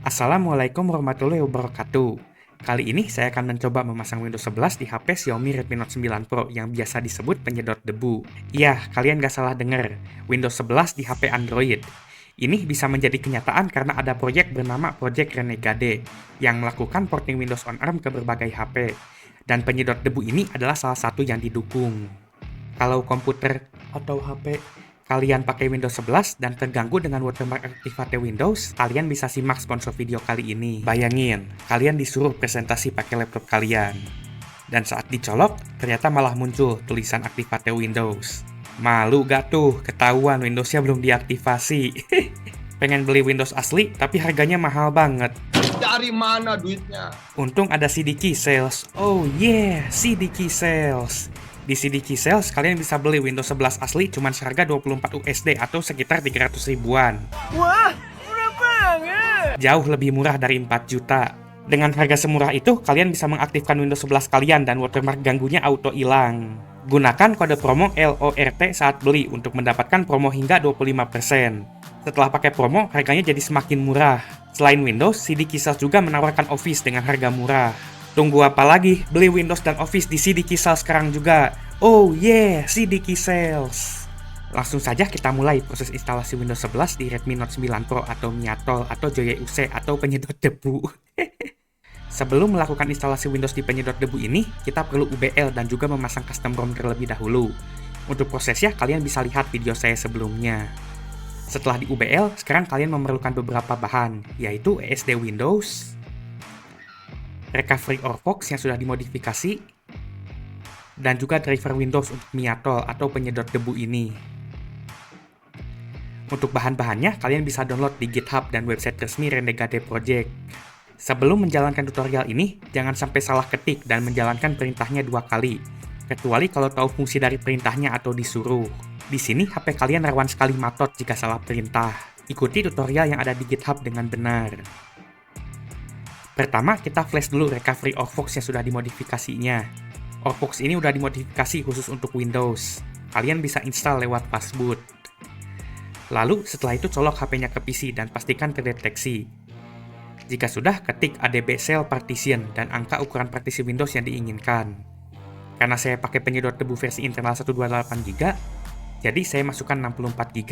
Assalamualaikum warahmatullahi wabarakatuh. Kali ini saya akan mencoba memasang Windows 11 di HP Xiaomi Redmi Note 9 Pro yang biasa disebut penyedot debu. Iya, kalian gak salah dengar, Windows 11 di HP Android. Ini bisa menjadi kenyataan karena ada proyek bernama Project Renegade yang melakukan porting Windows on ARM ke berbagai HP. Dan penyedot debu ini adalah salah satu yang didukung. Kalau komputer atau HP kalian pakai Windows 11 dan terganggu dengan watermark Activate Windows, kalian bisa simak sponsor video kali ini. Bayangin, kalian disuruh presentasi pakai laptop kalian. Dan saat dicolok, ternyata malah muncul tulisan Activate Windows. Malu gak tuh, ketahuan Windowsnya belum diaktifasi. Pengen beli Windows asli, tapi harganya mahal banget. Dari mana duitnya? Untung ada CDK Sales. Oh yeah, CDK Sales. Di CDK Sales, kalian bisa beli Windows 11 asli cuma seharga 24 USD atau sekitar 300 ribuan. Wah, murah banget! Jauh lebih murah dari 4 juta. Dengan harga semurah itu, kalian bisa mengaktifkan Windows 11 kalian dan watermark ganggunya auto hilang. Gunakan kode promo LORT saat beli untuk mendapatkan promo hingga 25%. Setelah pakai promo, harganya jadi semakin murah. Selain Windows, CDK Sales juga menawarkan Office dengan harga murah. Tunggu apa lagi? Beli Windows dan Office di CDK Sales sekarang juga. Oh yeah, CDK Sales. Langsung saja kita mulai proses instalasi Windows 11 di Redmi Note 9 Pro atau Mi Atoll atau Joye UC atau penyedot debu. Sebelum melakukan instalasi Windows di penyedot debu ini, kita perlu UBL dan juga memasang custom ROM terlebih dahulu. Untuk prosesnya, kalian bisa lihat video saya sebelumnya. Setelah di UBL, sekarang kalian memerlukan beberapa bahan, yaitu ESD Windows, recovery Orfox yang sudah dimodifikasi, dan juga driver Windows untuk Mi Atoll atau penyedot debu ini. Untuk bahan-bahannya, kalian bisa download di GitHub dan website resmi Renegade Project. Sebelum menjalankan tutorial ini, jangan sampai salah ketik dan menjalankan perintahnya 2 kali, kecuali kalau tahu fungsi dari perintahnya atau disuruh. Di sini, HP kalian rawan sekali matot jika salah perintah. Ikuti tutorial yang ada di GitHub dengan benar. Pertama, kita flash dulu recovery Orfox yang sudah dimodifikasinya. Orfox ini udah dimodifikasi khusus untuk Windows. Kalian bisa install lewat fastboot. Lalu, setelah itu colok HP-nya ke PC dan pastikan terdeteksi. Jika sudah, ketik ADB Cell Partition dan angka ukuran partisi Windows yang diinginkan. Karena saya pakai penyedot debu versi internal 128GB, jadi saya masukkan 64GB.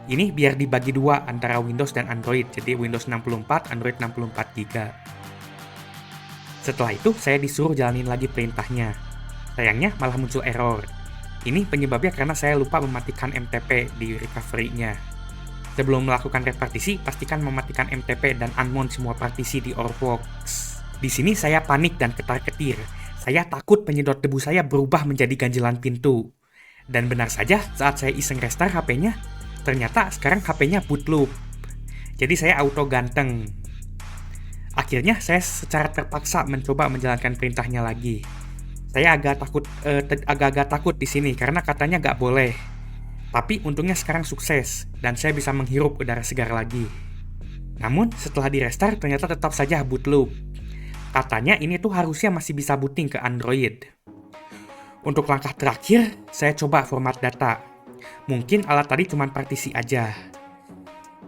Ini biar dibagi 2 antara Windows dan Android, jadi Windows 64, Android 64GB. Setelah itu, saya disuruh jalanin lagi perintahnya. Sayangnya malah muncul error. Ini penyebabnya karena saya lupa mematikan MTP di recovery-nya. Sebelum melakukan repartisi, pastikan mematikan MTP dan unmount semua partisi di Orfox. Di sini saya panik dan ketar-ketir. Saya takut penyedot debu saya berubah menjadi ganjelan pintu. Dan benar saja, saat saya iseng restart HP-nya, ternyata sekarang HP-nya boot loop. Jadi saya auto ganteng. Akhirnya saya secara terpaksa mencoba menjalankan perintahnya lagi. Saya agak-agak takut di sini karena katanya nggak boleh. Tapi untungnya sekarang sukses dan saya bisa menghirup udara segar lagi. Namun setelah di restart ternyata tetap saja boot loop. Katanya ini tuh harusnya masih bisa booting ke Android. Untuk langkah terakhir, saya coba format data. Mungkin alat tadi cuma partisi aja.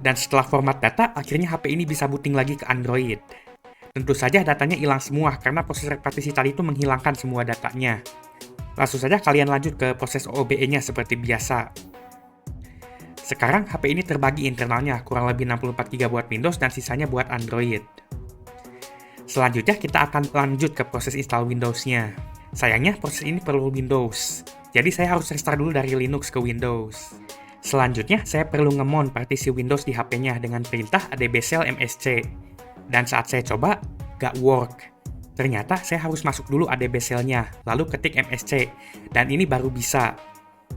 Dan setelah format data, akhirnya HP ini bisa booting lagi ke Android. Tentu saja datanya hilang semua karena proses repartisi tadi itu menghilangkan semua datanya. Langsung saja kalian lanjut ke proses OOBE-nya seperti biasa. Sekarang HP ini terbagi internalnya, kurang lebih 64GB buat Windows dan sisanya buat Android. Selanjutnya kita akan lanjut ke proses install Windows-nya. Sayangnya proses ini perlu Windows, jadi saya harus restart dulu dari Linux ke Windows. Selanjutnya, saya perlu nge-mount partisi Windows di HP-nya dengan perintah adbcell msc. Dan saat saya coba, gak work. Ternyata saya harus masuk dulu adbcell-nya, lalu ketik msc, dan ini baru bisa.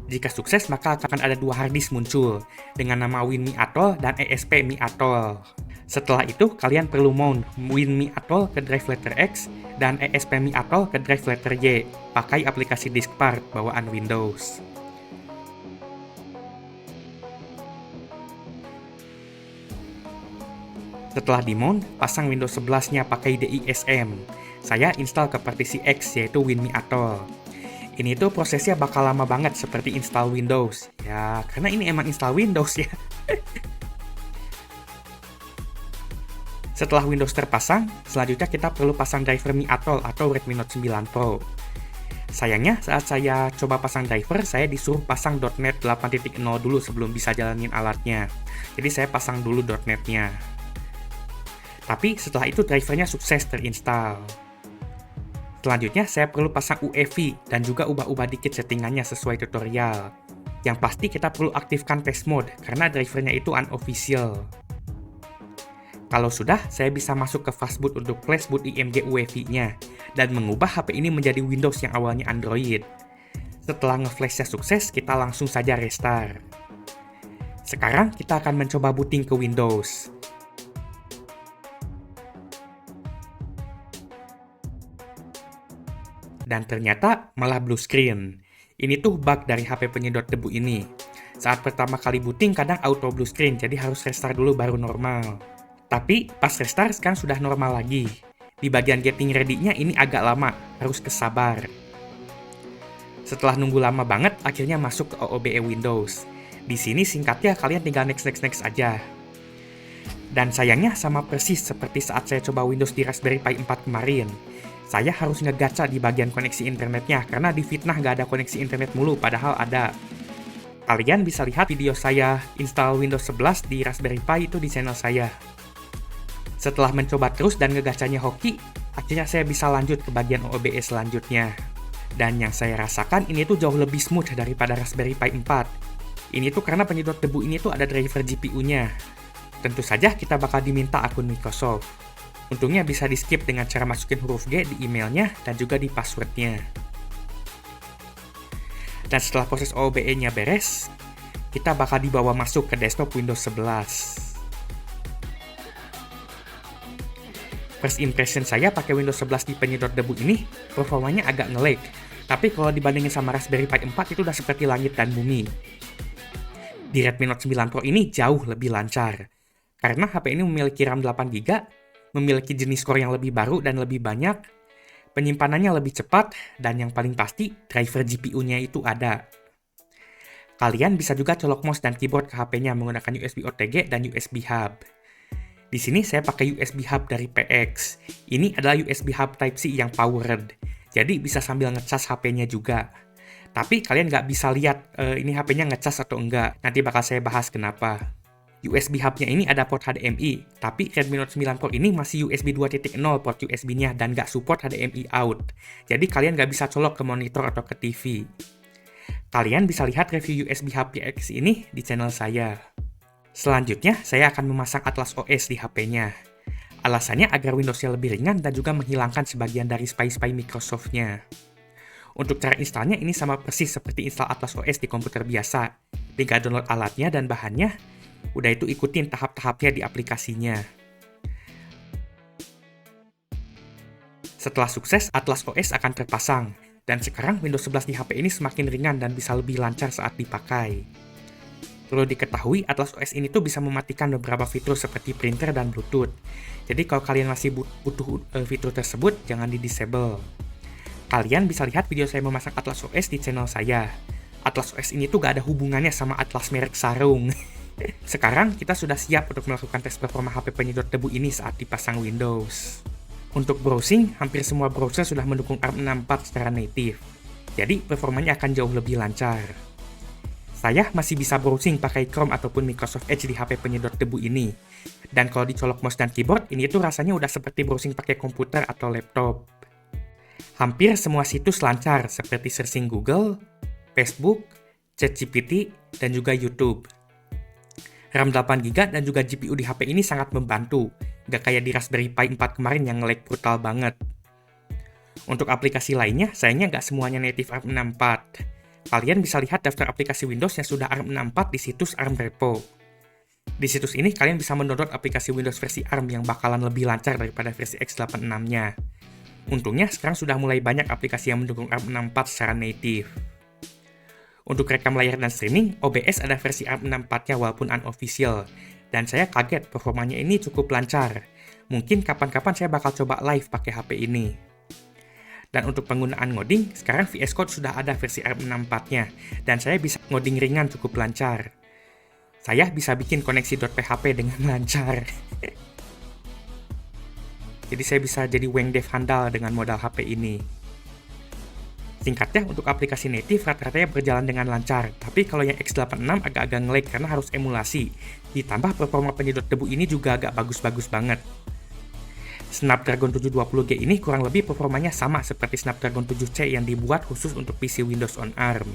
Jika sukses, maka akan ada 2 harddisk muncul, dengan nama WinMi Atoll dan ESP Mi Atoll. Setelah itu, kalian perlu mount WinMi Atoll ke drive letter X dan ESP Mi Atoll ke drive letter Y, pakai aplikasi DiskPart bawaan Windows. Setelah di-mount, pasang Windows 11-nya pakai DISM. Saya install ke partisi X, yaitu WinMi Atoll. Ini tuh prosesnya bakal lama banget seperti install Windows. Ya, karena ini emang install Windows ya. Setelah Windows terpasang, selanjutnya kita perlu pasang driver Mi Atoll atau Redmi Note 9 Pro. Sayangnya, saat saya coba pasang driver, saya disuruh pasang .NET 8.0 dulu sebelum bisa jalanin alatnya. Jadi saya pasang dulu .NET-nya. Tapi setelah itu drivernya sukses terinstall. Selanjutnya, saya perlu pasang UEFI dan juga ubah-ubah dikit settingannya sesuai tutorial. Yang pasti kita perlu aktifkan test mode karena drivernya itu unofficial. Kalau sudah, saya bisa masuk ke fastboot untuk flash boot IMG UEFI-nya dan mengubah HP ini menjadi Windows yang awalnya Android. Setelah nge-flashnya sukses, kita langsung saja restart. Sekarang kita akan mencoba booting ke Windows. Dan ternyata malah blue screen. Ini tuh bug dari HP penyedot debu ini. Saat pertama kali booting kadang auto blue screen, jadi harus restart dulu baru normal. Tapi pas restart sekarang sudah normal lagi. Di bagian getting ready-nya ini agak lama, harus kesabar. Setelah nunggu lama banget, akhirnya masuk ke OOBE Windows. Di sini singkatnya kalian tinggal next aja. Dan sayangnya sama persis seperti saat saya coba Windows di Raspberry Pi 4 kemarin. Saya harus ngegaca di bagian koneksi internetnya karena di fitnah nggak ada koneksi internet mulu, padahal ada. Kalian bisa lihat video saya install Windows 11 di Raspberry Pi itu di channel saya. Setelah mencoba terus dan ngegacanya hoki, akhirnya saya bisa lanjut ke bagian OOBE selanjutnya. Dan yang saya rasakan ini tuh jauh lebih smooth daripada Raspberry Pi 4. Ini tuh karena penyedot debu ini tuh ada driver GPU-nya. Tentu saja kita bakal diminta akun Microsoft. Untungnya bisa di-skip dengan cara masukin huruf G di emailnya dan juga di passwordnya. Dan setelah proses OOBE-nya beres, kita bakal dibawa masuk ke desktop Windows 11. First impression saya pakai Windows 11 di penyedot debu ini, performanya agak nge-lag. Tapi kalau dibandingin sama Raspberry Pi 4 itu udah seperti langit dan bumi. Di Redmi Note 9 Pro ini jauh lebih lancar. Karena HP ini memiliki RAM 8GB, memiliki jenis core yang lebih baru dan lebih banyak, penyimpanannya lebih cepat, dan yang paling pasti, driver GPU-nya itu ada. Kalian bisa juga colok mouse dan keyboard ke HP-nya menggunakan USB OTG dan USB Hub. Di sini saya pakai USB Hub dari PX. Ini adalah USB Hub Type-C yang powered. Jadi bisa sambil ngecas HP-nya juga. Tapi kalian nggak bisa lihat ini HP-nya ngecas atau enggak. Nanti bakal saya bahas kenapa. USB Hub-nya ini ada port HDMI. Tapi Redmi Note 9 Pro ini masih USB 2.0 port USB-nya dan nggak support HDMI out. Jadi kalian nggak bisa colok ke monitor atau ke TV. Kalian bisa lihat review USB Hub PX ini di channel saya. Selanjutnya, saya akan memasang Atlas OS di HP-nya. Alasannya agar Windows-nya lebih ringan dan juga menghilangkan sebagian dari spy-spy Microsoft-nya. Untuk cara installnya ini sama persis seperti install Atlas OS di komputer biasa. Tinggal download alatnya dan bahannya, udah itu ikutin tahap-tahapnya di aplikasinya. Setelah sukses, Atlas OS akan terpasang. Dan sekarang Windows 11 di HP ini semakin ringan dan bisa lebih lancar saat dipakai. Perlu diketahui, Atlas OS ini tuh bisa mematikan beberapa fitur seperti printer dan Bluetooth. Jadi kalau kalian masih butuh fitur tersebut, jangan di-disable. Kalian bisa lihat video saya memasang Atlas OS di channel saya. Atlas OS ini tuh gak ada hubungannya sama Atlas merek sarung. Sekarang kita sudah siap untuk melakukan tes performa HP penyedot debu ini saat dipasang Windows. Untuk browsing, hampir semua browser sudah mendukung ARM64 secara native. Jadi performanya akan jauh lebih lancar. Saya masih bisa browsing pakai Chrome ataupun Microsoft Edge di HP penyedot debu ini. Dan kalau dicolok mouse dan keyboard, ini tuh rasanya udah seperti browsing pakai komputer atau laptop. Hampir semua situs lancar, seperti searching Google, Facebook, ChatGPT, dan juga YouTube. RAM 8GB dan juga GPU di HP ini sangat membantu, gak kayak di Raspberry Pi 4 kemarin yang nge-lag brutal banget. Untuk aplikasi lainnya, sayangnya gak semuanya native ARM64. Kalian bisa lihat daftar aplikasi Windows yang sudah ARM64 di situs ARM Repo. Di situs ini kalian bisa mendownload aplikasi Windows versi ARM yang bakalan lebih lancar daripada versi x86-nya. Untungnya sekarang sudah mulai banyak aplikasi yang mendukung ARM64 secara native. Untuk rekam layar dan streaming, OBS ada versi ARM64-nya walaupun unofficial. Dan saya kaget performanya ini cukup lancar. Mungkin kapan-kapan saya bakal coba live pakai HP ini. Dan untuk penggunaan ngoding, sekarang VS Code sudah ada versi ARM64-nya, dan saya bisa ngoding ringan cukup lancar. Saya bisa bikin koneksi .php dengan lancar. Jadi saya bisa jadi Wang Dev handal dengan modal HP ini. Singkatnya, untuk aplikasi native rata-ratanya berjalan dengan lancar, tapi kalau yang X86 agak-agak nge-lag karena harus emulasi. Ditambah performa penyedot debu ini juga agak bagus-bagus banget. Snapdragon 720G ini kurang lebih performanya sama seperti Snapdragon 7C yang dibuat khusus untuk PC Windows on ARM.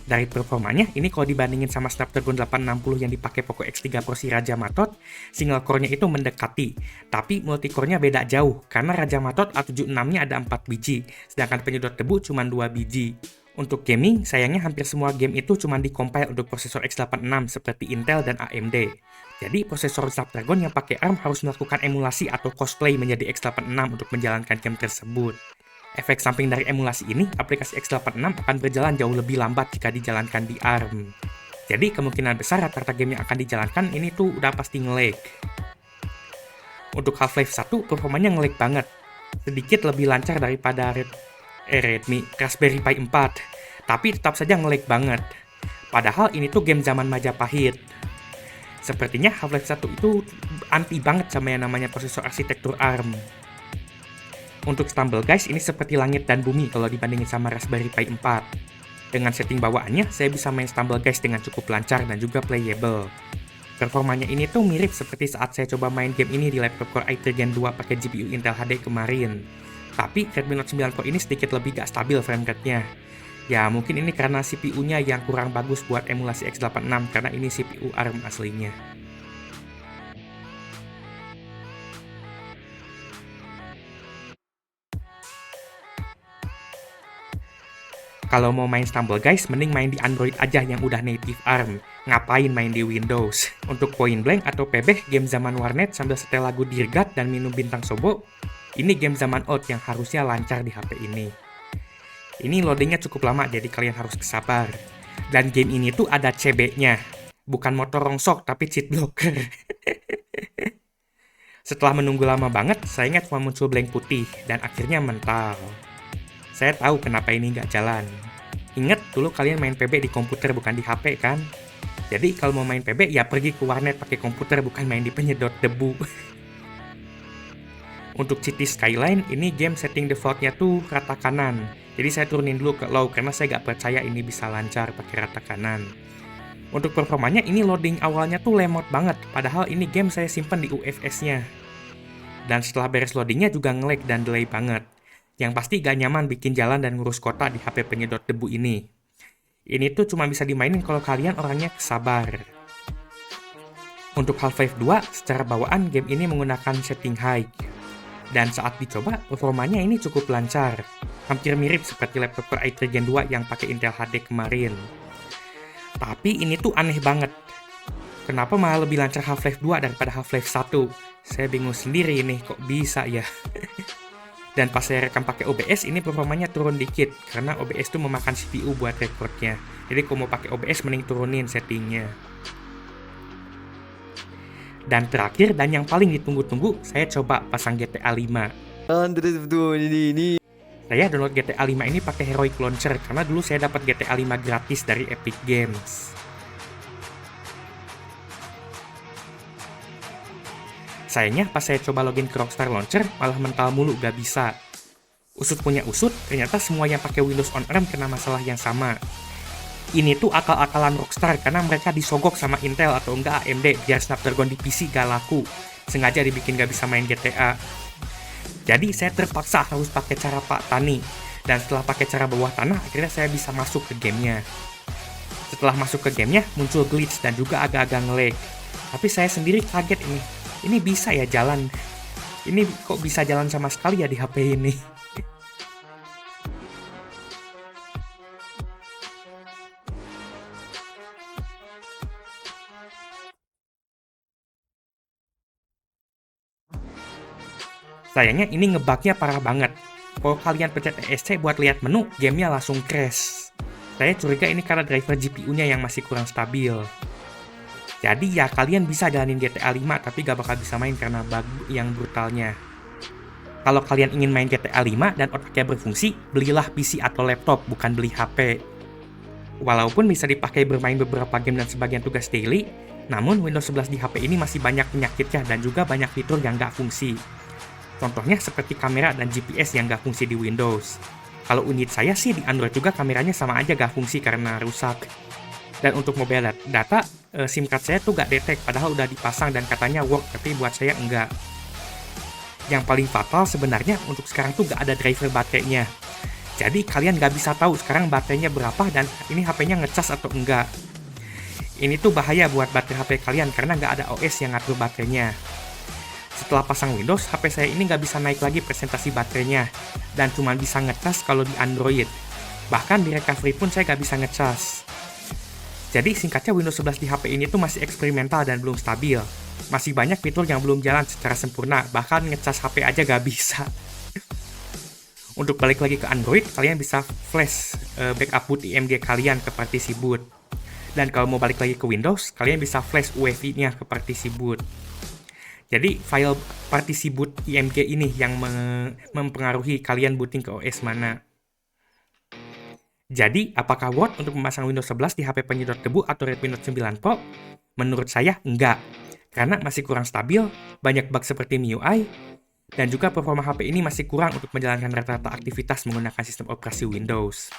Dari performanya, ini kalau dibandingin sama Snapdragon 860 yang dipakai Poco X3 Pro si Raja Matot, single core-nya itu mendekati, tapi multi-core-nya beda jauh, karena Raja Matot A76-nya ada 4 biji, sedangkan penyedot debu cuma 2 biji. Untuk gaming, sayangnya hampir semua game itu cuma di-compile untuk prosesor X86 seperti Intel dan AMD. Jadi, prosesor Snapdragon yang pakai ARM harus melakukan emulasi atau cosplay menjadi X86 untuk menjalankan game tersebut. Efek samping dari emulasi ini, aplikasi X86 akan berjalan jauh lebih lambat jika dijalankan di ARM. Jadi kemungkinan besar rata-rata game yang akan dijalankan ini tuh udah pasti nge-lag. Untuk Half-Life 1, performanya nge-lag banget. Sedikit lebih lancar daripada Redmi Raspberry Pi 4, tapi tetap saja nge-lag banget. Padahal ini tuh game zaman Majapahit. Sepertinya Half-Life 1 itu anti banget sama yang namanya prosesor arsitektur ARM. Untuk Stumble Guys, ini seperti langit dan bumi kalau dibandingin sama Raspberry Pi 4. Dengan setting bawaannya, saya bisa main Stumble Guys dengan cukup lancar dan juga playable. Performanya ini tuh mirip seperti saat saya coba main game ini di laptop Core i3 Gen 2 pakai GPU Intel HD kemarin. Tapi Redmi Note 9 Pro ini sedikit lebih gak stabil frame rate-nya. Ya, mungkin ini karena CPU-nya yang kurang bagus buat emulasi X86 karena ini CPU ARM aslinya. Kalau mau main Stumble Guys, mending main di Android aja yang udah native ARM. Ngapain main di Windows? Untuk Point Blank atau PB, game zaman warnet sambil setel lagu Dirgat dan minum bintang sobo, ini game zaman old yang harusnya lancar di HP ini. Ini loadingnya cukup lama, jadi kalian harus sabar. Dan game ini tuh ada CB-nya. Bukan motor rongsok, tapi cheat blocker. Setelah menunggu lama banget, sayangnya cuma muncul blank putih, dan akhirnya mental. Saya tahu kenapa ini nggak jalan. Ingat, dulu kalian main PB di komputer bukan di HP kan? Jadi kalau mau main PB, ya pergi ke warnet pakai komputer bukan main di penyedot debu. Untuk Cities Skyline, ini game setting defaultnya tuh rata kanan. Jadi saya turunin dulu ke low karena saya nggak percaya ini bisa lancar pakai rata kanan. Untuk performanya, ini loading awalnya tuh lemot banget. Padahal ini game saya simpan di UFS-nya. Dan setelah beres loadingnya juga nge-lag dan delay banget. Yang pasti gak nyaman bikin jalan dan ngurus kota di HP penyedot debu ini. Ini tuh cuma bisa dimainin kalau kalian orangnya sabar. Untuk Half-Life 2, secara bawaan game ini menggunakan setting high. Dan saat dicoba, performanya ini cukup lancar. Hampir mirip seperti laptop Core i3 Gen 2 yang pakai Intel HD kemarin. Tapi ini tuh aneh banget. Kenapa malah lebih lancar Half-Life 2 daripada Half-Life 1? Saya bingung sendiri nih, kok bisa ya? Dan pas saya rekam pakai OBS, ini performanya turun dikit, karena OBS tuh memakan CPU buat recordnya. Jadi kalau mau pakai OBS, mending turunin settingnya. Dan terakhir, dan yang paling ditunggu-tunggu, saya coba pasang GTA 5. Saya download GTA 5 ini pakai Heroic Launcher, karena dulu saya dapat GTA 5 gratis dari Epic Games. Sayangnya pas saya coba login ke Rockstar Launcher, malah mental mulu gak bisa. Usut punya usut, ternyata semua yang pakai Windows on ARM kena masalah yang sama. Ini tuh akal-akalan Rockstar karena mereka disogok sama Intel atau enggak AMD biar Snapdragon di PC gak laku. Sengaja dibikin gak bisa main GTA. Jadi saya terpaksa harus pakai cara Pak Tani. Dan setelah pakai cara bawah tanah, akhirnya saya bisa masuk ke gamenya. Setelah masuk ke gamenya, muncul glitch dan juga agak-agak nge-lag. Tapi saya sendiri kaget ini. Ini bisa ya jalan. Ini kok bisa jalan sama sekali ya di HP ini. Sayangnya ini ngebugnya parah banget. Kalau kalian pencet ESC buat lihat menu, gamenya langsung crash. Saya curiga ini karena driver GPU-nya yang masih kurang stabil. Jadi ya kalian bisa jalanin GTA 5 tapi gak bakal bisa main karena bug yang brutalnya. Kalau kalian ingin main GTA 5 dan otaknya berfungsi, belilah PC atau laptop, bukan beli HP. Walaupun bisa dipakai bermain beberapa game dan sebagian tugas daily, namun Windows 11 di HP ini masih banyak penyakitnya dan juga banyak fitur yang gak fungsi. Contohnya seperti kamera dan GPS yang nggak fungsi di Windows. Kalau unit saya sih di Android juga kameranya sama aja nggak fungsi karena rusak. Dan untuk mobile data, SIM card saya tuh nggak detect, padahal udah dipasang dan katanya work, tapi buat saya enggak. Yang paling fatal sebenarnya untuk sekarang tuh nggak ada driver baterainya. Jadi kalian nggak bisa tahu sekarang baterainya berapa dan ini HP-nya ngecas atau enggak. Ini tuh bahaya buat baterai HP kalian karena nggak ada OS yang ngatur baterainya. Setelah pasang Windows, HP saya ini nggak bisa naik lagi presentasi baterainya, dan cuma bisa ngecas kalau di Android. Bahkan di recovery pun saya nggak bisa ngecas. Jadi singkatnya Windows 11 di HP ini tuh masih eksperimental dan belum stabil. Masih banyak fitur yang belum jalan secara sempurna, bahkan ngecas HP aja nggak bisa. Untuk balik lagi ke Android, kalian bisa flash backup boot IMG kalian ke partisi boot. Dan kalau mau balik lagi ke Windows, kalian bisa flash UEFI-nya ke partisi boot. Jadi, file partisi boot IMG ini yang mempengaruhi kalian booting ke OS mana. Jadi, apakah worth untuk memasang Windows 11 di HP penyedot debu atau Redmi Note 9 Pro? Menurut saya, enggak. Karena masih kurang stabil, banyak bug seperti MIUI, dan juga performa HP ini masih kurang untuk menjalankan rata-rata aktivitas menggunakan sistem operasi Windows.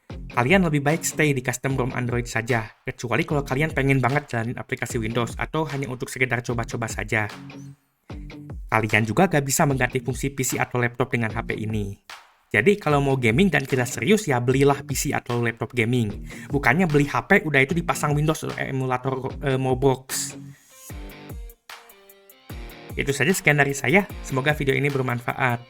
Kalian lebih baik stay di custom ROM Android saja, kecuali kalau kalian pengen banget jalanin aplikasi Windows atau hanya untuk sekedar coba-coba saja. Kalian juga gak bisa mengganti fungsi PC atau laptop dengan HP ini. Jadi kalau mau gaming dan tidak serius ya belilah PC atau laptop gaming. Bukannya beli HP udah itu dipasang Windows atau emulator Mobox. Itu saja sekian dari saya, semoga video ini bermanfaat.